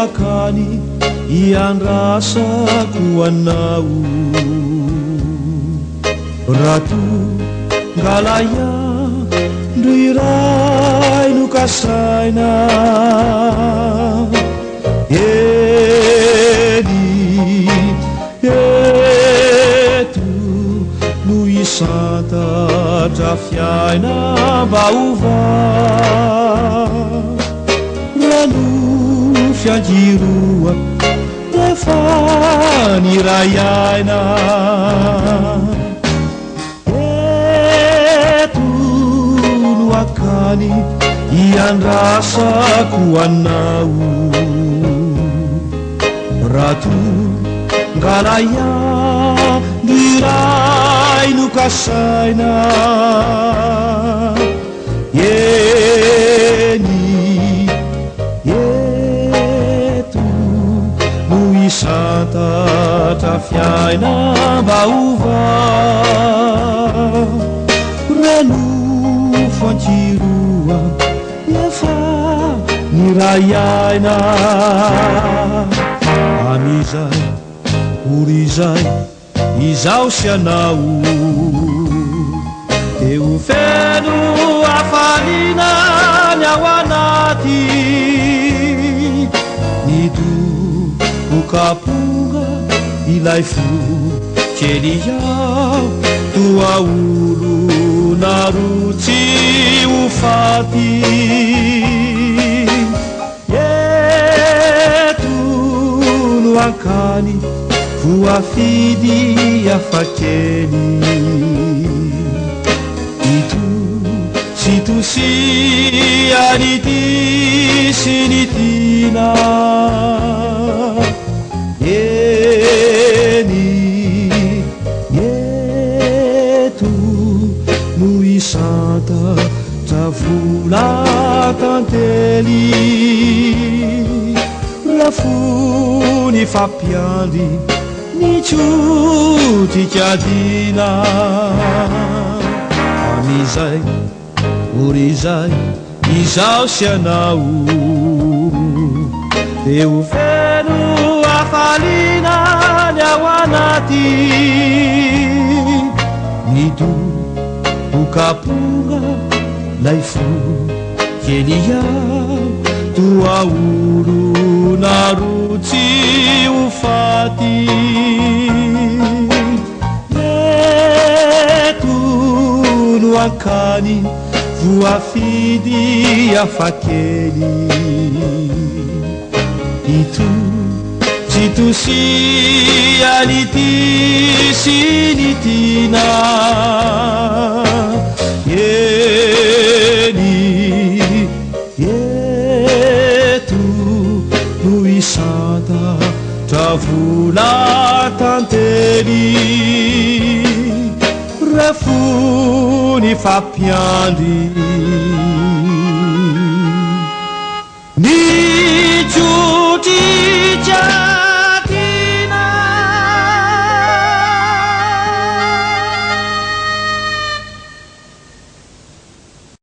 akany iandrasako anao rato ngalaya ndro iray no kasaina eny eto no isantatra fiaina vaova rano fiangiroa rehefa niray aina eto no akany iandrasako anao rato ngalaya ndiray no kasaina eny eto no isantatra fiaina vaova rano fantiroa efa niray aina amizay orizay izao sy anao eo feno afalina ny ao anaty nidobokaponga ilay fo kely ao toa olo narotsy ho faty eto no akany voafidy afakely ito sitosia nity sy nitina eny eto no isantatra vola tantely rafony fampiandry nicotikadina amizay orizay izao sy anao eo feno afalina ny ao anaty nidobokaponga lay fo kely ao toa olo narotsy ho faty eto no akany voafidy afakely ito sitosia nity sy nitina eny eto no isantatra vola tantely refony fampiandry